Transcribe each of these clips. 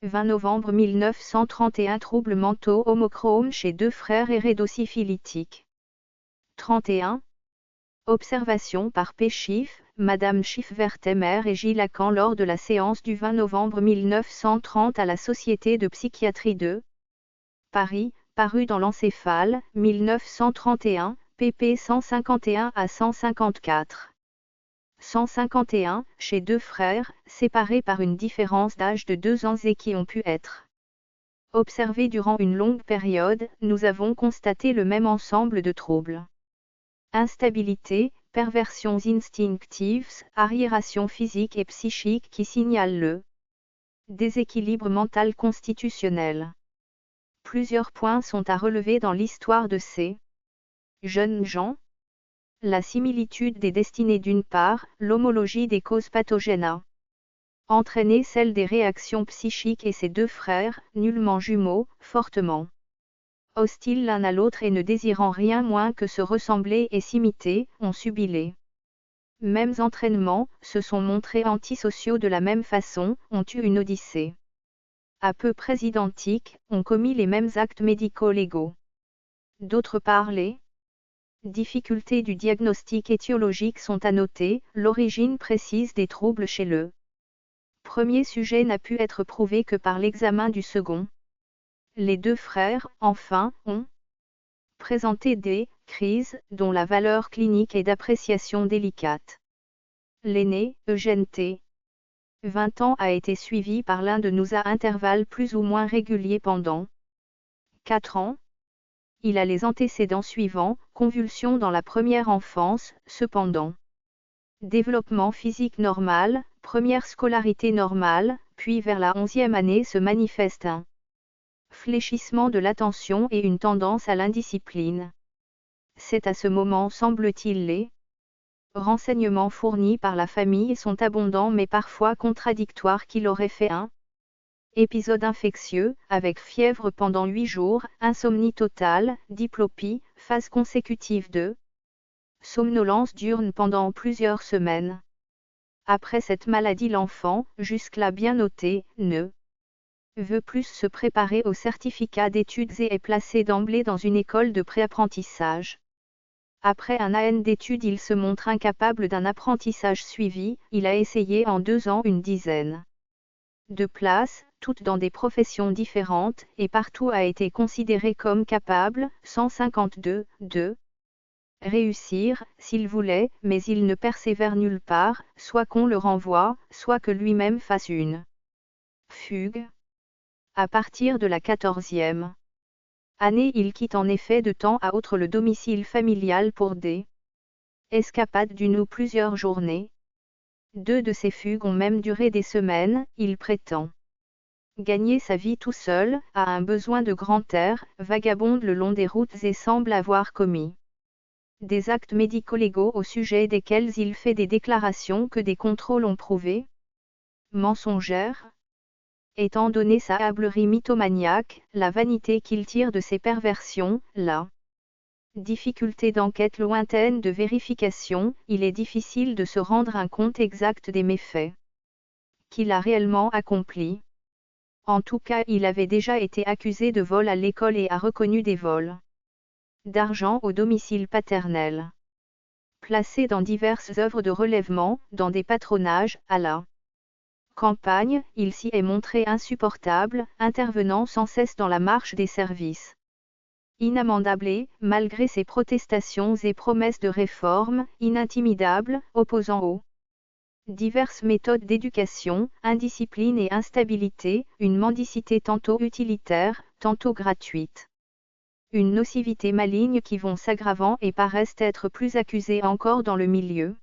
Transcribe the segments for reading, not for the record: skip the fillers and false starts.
20 novembre 1931 Troubles mentaux homochromes chez deux frères hérédosyphilitiques. 31. Observation par P. Schiff, Madame Schiff-Werthemer et Gilles Lacan lors de la séance du 20 novembre 1930 à la Société de psychiatrie de Paris, paru dans l'Encéphale, 1931, pp 151 à 154. 151, chez deux frères, séparés par une différence d'âge de 2 ans et qui ont pu être observés durant une longue période, nous avons constaté le même ensemble de troubles. Instabilité, perversions instinctives, arriération physique et psychique qui signalent le déséquilibre mental constitutionnel. Plusieurs points sont à relever dans l'histoire de ces jeunes gens. La similitude des destinées d'une part, l'homologie des causes pathogènes a entraîné celle des réactions psychiques et ces deux frères, nullement jumeaux, fortement hostiles l'un à l'autre et ne désirant rien moins que se ressembler et s'imiter, ont subi les mêmes entraînements, se sont montrés antisociaux de la même façon, ont eu une odyssée à peu près identique, ont commis les mêmes actes médico-légaux. D'autre part, les difficultés du diagnostic étiologique sont à noter, l'origine précise des troubles chez le premier sujet n'a pu être prouvée que par l'examen du second. Les deux frères, enfin, ont présenté des crises, dont la valeur clinique est d'appréciation délicate. L'aîné, Eugène T. 20 ans a été suivi par l'un de nous à intervalles plus ou moins réguliers pendant 4 ans. Il a les antécédents suivants, convulsions dans la première enfance, cependant. Développement physique normal, première scolarité normale, puis vers la 11e année se manifeste un fléchissement de l'attention et une tendance à l'indiscipline. C'est à ce moment, semble-t-il, les renseignements fournis par la famille sont abondants mais parfois contradictoires qu'il aurait fait un épisode infectieux, avec fièvre pendant 8 jours, insomnie totale, diplopie, phase consécutive de somnolence diurne pendant plusieurs semaines. Après cette maladie, l'enfant, jusque-là bien noté, ne veut plus se préparer au certificat d'études et est placé d'emblée dans une école de préapprentissage. Après un an d'études, il se montre incapable d'un apprentissage suivi, il a essayé en 2 ans une dizaine de places, toutes dans des professions différentes, et partout a été considéré comme capable, 152, de réussir, s'il voulait, mais il ne persévère nulle part, soit qu'on le renvoie, soit que lui-même fasse une fugue. À partir de la 14e année, il quitte en effet de temps à autre le domicile familial pour des escapades d'une ou plusieurs journées. 2 de ces fugues ont même duré des semaines, il prétend gagner sa vie tout seul, a un besoin de grand air, vagabonde le long des routes et semble avoir commis des actes médico-légaux au sujet desquels il fait des déclarations que des contrôles ont prouvées mensongères. Étant donné sa hâblerie mythomaniaque, la vanité qu'il tire de ses perversions, la difficulté d'enquête lointaine de vérification, il est difficile de se rendre un compte exact des méfaits qu'il a réellement accomplis. En tout cas, il avait déjà été accusé de vol à l'école et a reconnu des vols d'argent au domicile paternel. Placé dans diverses œuvres de relèvement, dans des patronages, à la campagne, il s'y est montré insupportable, intervenant sans cesse dans la marche des services. Inamendable et, malgré ses protestations et promesses de réforme, inintimidable, opposant aux diverses méthodes d'éducation, indiscipline et instabilité, une mendicité tantôt utilitaire, tantôt gratuite. Une nocivité maligne qui vont s'aggravant et paraissent être plus accusées encore dans le milieu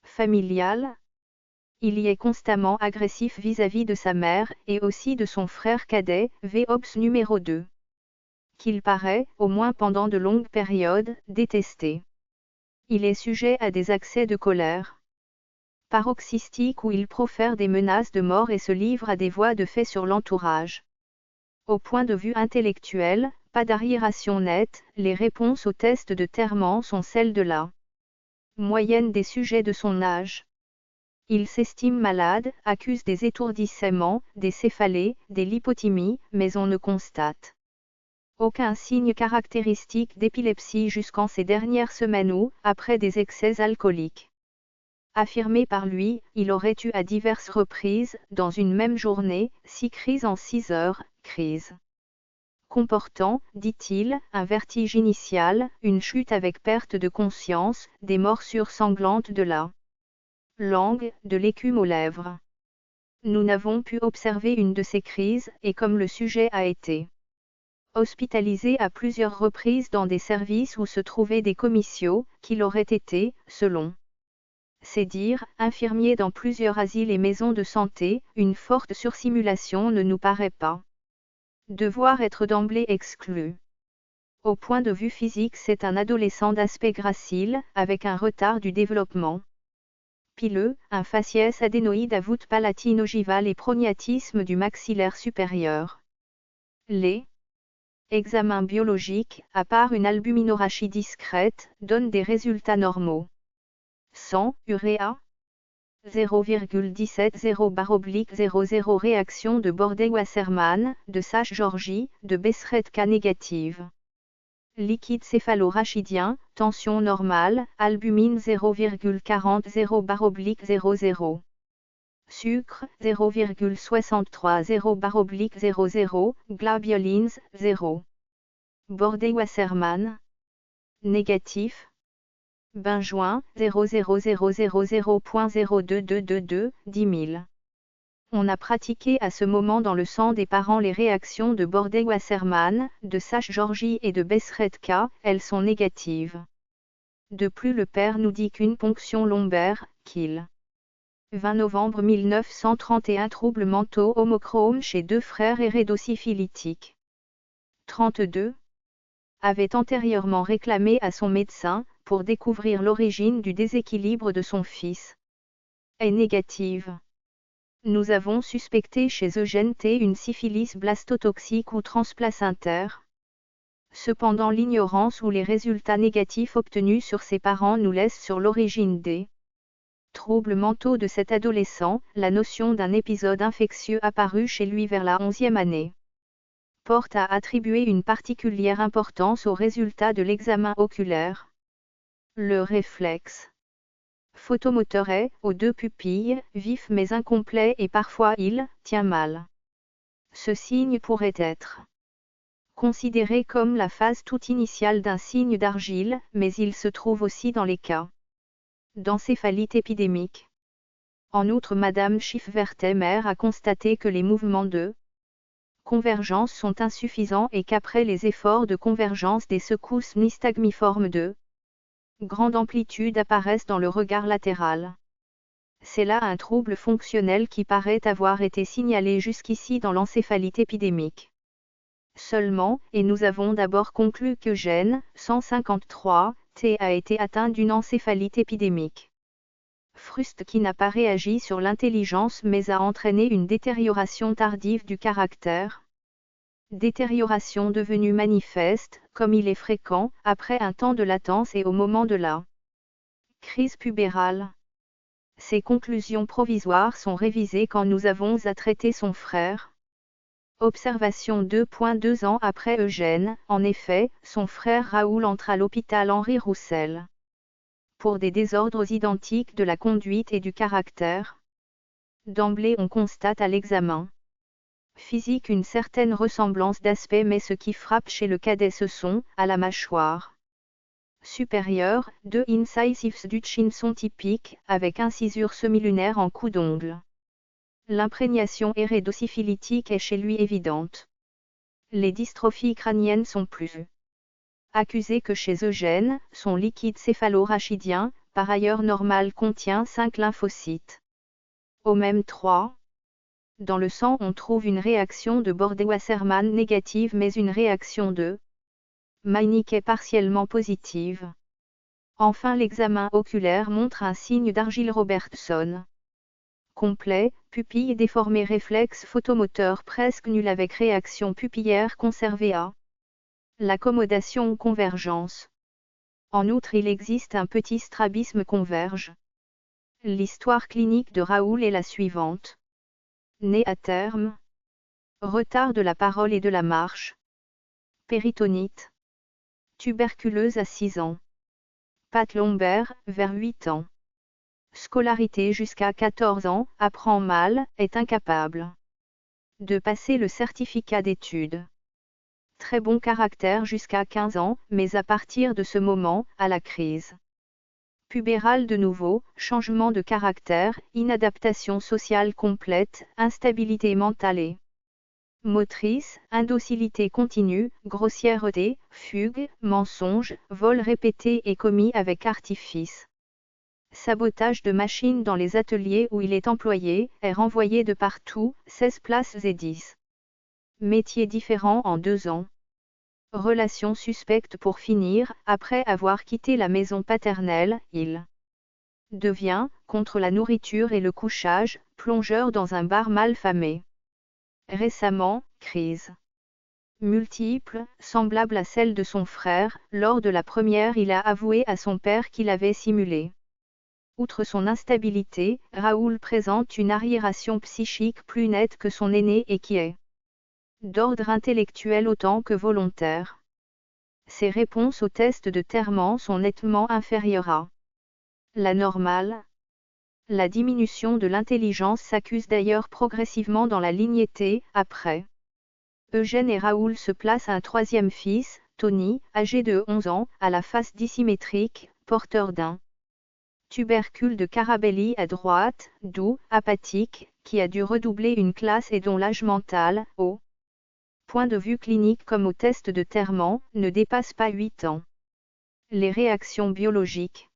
familial. Il y est constamment agressif vis-à-vis de sa mère, et aussi de son frère cadet, Véops numéro 2. Qu'il paraît, au moins pendant de longues périodes, détester. Il est sujet à des accès de colère paroxystique où il profère des menaces de mort et se livre à des voies de fait sur l'entourage. Au point de vue intellectuel, pas d'arriération nette, les réponses aux tests de terrement sont celles de la moyenne des sujets de son âge. Il s'estime malade, accuse des étourdissements, des céphalées, des lipothymies, mais on ne constate aucun signe caractéristique d'épilepsie jusqu'en ces dernières semaines ou, après des excès alcooliques. Affirmé par lui, il aurait eu à diverses reprises, dans une même journée, 6 crises en 6 heures, crises comportant, dit-il, un vertige initial, une chute avec perte de conscience, des morsures sanglantes de la langue, de l'écume aux lèvres. Nous n'avons pu observer une de ces crises, et comme le sujet a été hospitalisé à plusieurs reprises dans des services où se trouvaient des commissions, qu'il aurait été, selon ses dires, infirmier dans plusieurs asiles et maisons de santé, une forte sursimulation ne nous paraît pas devoir être d'emblée exclue. Au point de vue physique, c'est un adolescent d'aspect gracile, avec un retard du développement pileux, un faciès adénoïde à voûte palatino-ogivale et prognatisme du maxillaire supérieur. Les examens biologiques, à part une albuminorachie discrète, donnent des résultats normaux. Sang, uréa 0,170/00 réaction de Bordey-Wasserman, de Sache-Georgie, de Besseredka négative. Liquide céphalorachidien, tension normale, albumine 0,40/00. Sucre 0,630/00, globulines 0. Bordey-Wasserman négatif. Benjoin 0,000.02222, 10 000. On a pratiqué à ce moment dans le sang des parents les réactions de Bordey-Wasserman, de Sache-Georgie et de Besseredka, elles sont négatives. De plus, le père nous dit qu'une ponction lombaire, qu'il 20 novembre 1931 troubles mentaux homochromes chez 2 frères hérédosyphilitiques. 32. Avait antérieurement réclamé à son médecin, pour découvrir l'origine du déséquilibre de son fils. Est négative. Nous avons suspecté chez Eugène T une syphilis blastotoxique ou transplacentaire. Cependant, l'ignorance ou les résultats négatifs obtenus sur ses parents nous laissent sur l'origine des troubles mentaux de cet adolescent, la notion d'un épisode infectieux apparu chez lui vers la 11e année. Porte à attribuer une particulière importance aux résultats de l'examen oculaire. Le réflexe photomoteur est, aux 2 pupilles, vif mais incomplet et parfois il tient mal. Ce signe pourrait être considéré comme la phase toute initiale d'un signe d'argile, mais il se trouve aussi dans les cas d'encéphalite épidémique. En outre, Madame Schiff-Werthemer a constaté que les mouvements de convergence sont insuffisants et qu'après les efforts de convergence des secousses nystagmiformes de grande amplitude apparaissent dans le regard latéral. C'est là un trouble fonctionnel qui paraît avoir été signalé jusqu'ici dans l'encéphalite épidémique. Seulement, et nous avons d'abord conclu qu'Eugène, 153, T a été atteint d'une encéphalite épidémique. Frust qui n'a pas réagi sur l'intelligence mais a entraîné une détérioration tardive du caractère. Détérioration devenue manifeste, comme il est fréquent, après un temps de latence et au moment de la crise pubérale. Ces conclusions provisoires sont révisées quand nous avons à traiter son frère. Observation 2.2 ans après Eugène, en effet, son frère Raoul entre à l'hôpital Henri Roussel. Pour des désordres identiques de la conduite et du caractère. D'emblée on constate à l'examen physique une certaine ressemblance d'aspect, mais ce qui frappe chez le cadet ce sont, à la mâchoire supérieure, 2 incisives du chin sont typiques, avec incisure semi-lunaire en coup d'ongle. L'imprégnation hérédosyphilitique est chez lui évidente. Les dystrophies crâniennes sont plus accusées que chez Eugène, son liquide céphalorachidien, par ailleurs normal, contient 5 lymphocytes. Au même 3. Dans le sang on trouve une réaction de Bordey-Wasserman négative mais une réaction de Meinig est partiellement positive. Enfin, l'examen oculaire montre un signe d'Argyll-Robertson complet, pupille déformée, réflexe photomoteur presque nul avec réaction pupillaire conservée à l'accommodation ou convergence. En outre, il existe un petit strabisme converge. L'histoire clinique de Raoul est la suivante. Né à terme. Retard de la parole et de la marche. Péritonite. Tuberculeuse à 6 ans. Pattes lombaires, vers 8 ans. Scolarité jusqu'à 14 ans, apprend mal, est incapable de passer le certificat d'études. Très bon caractère jusqu'à 15 ans, mais à partir de ce moment, à la crise pubérale de nouveau, changement de caractère, inadaptation sociale complète, instabilité mentale et motrice, indocilité continue, grossièreté, fugue, mensonge, vol répété et commis avec artifice. Sabotage de machines dans les ateliers où il est employé, est renvoyé de partout, 16 places et 10 métiers différents en 2 ans. Relation suspecte pour finir, après avoir quitté la maison paternelle, il devient, contre la nourriture et le couchage, plongeur dans un bar mal famé. Récemment, crise multiple, semblable à celle de son frère, lors de la première il a avoué à son père qu'il avait simulé. Outre son instabilité, Raoul présente une arriération psychique plus nette que son aîné et qui est d'ordre intellectuel autant que volontaire. Ses réponses aux tests de Terrement sont nettement inférieures à la normale. La diminution de l'intelligence s'accuse d'ailleurs progressivement dans la lignée T, après Eugène et Raoul se place un troisième fils, Tony, âgé de 11 ans, à la face dissymétrique, porteur d'un tubercule de Carabelli à droite, doux, apathique, qui a dû redoubler une classe et dont l'âge mental, au point de vue clinique comme au test de Terrement, ne dépasse pas 8 ans. Les réactions biologiques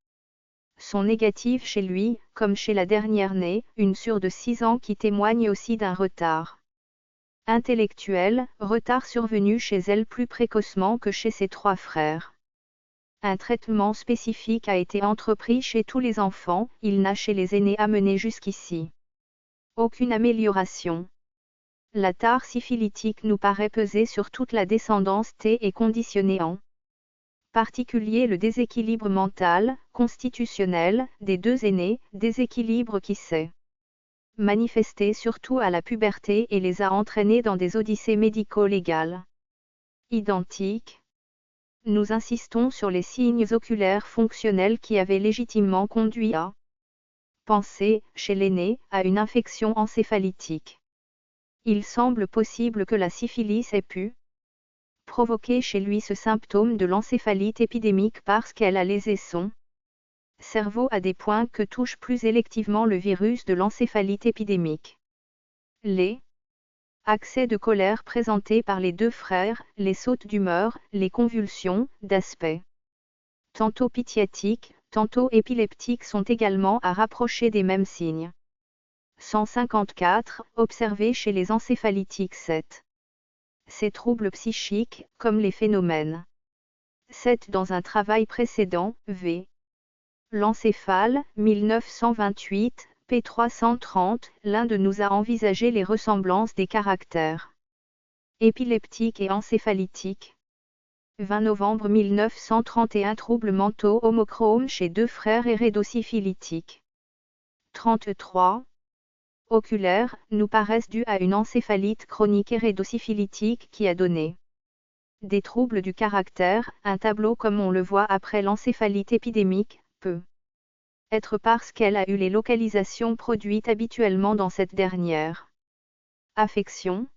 sont négatives chez lui, comme chez la dernière née, une sur de 6 ans qui témoigne aussi d'un retard intellectuel, retard survenu chez elle plus précocement que chez ses 3 frères. Un traitement spécifique a été entrepris chez tous les enfants, il n'a chez les aînés amené jusqu'ici aucune amélioration. La tare syphilitique nous paraît peser sur toute la descendance T et conditionner en particulier le déséquilibre mental, constitutionnel, des 2 aînés, déséquilibre qui s'est manifesté surtout à la puberté et les a entraînés dans des odyssées médico-légales identiques. Nous insistons sur les signes oculaires fonctionnels qui avaient légitimement conduit à penser, chez l'aîné, à une infection encéphalitique. Il semble possible que la syphilis ait pu provoquer chez lui ce symptôme de l'encéphalite épidémique parce qu'elle a lésé son cerveau à des points que touche plus électivement le virus de l'encéphalite épidémique. Les accès de colère présentés par les 2 frères, les sautes d'humeur, les convulsions, d'aspect tantôt pitiatiques, tantôt épileptiques sont également à rapprocher des mêmes signes. 154, observés chez les encéphalitiques 7. Ces troubles psychiques, comme les phénomènes 7 dans un travail précédent, v. L'encéphale, 1928, p. 330, l'un de nous a envisagé les ressemblances des caractères épileptiques et encéphalitiques. 20 novembre 1931 Troubles mentaux homochromes chez 2 frères hérédosyphilitiques. 33. Oculaires, nous paraissent dus à une encéphalite chronique hérédosyphilitique qui a donné des troubles du caractère. Un tableau comme on le voit après l'encéphalite épidémique, peut être parce qu'elle a eu les localisations produites habituellement dans cette dernière affection.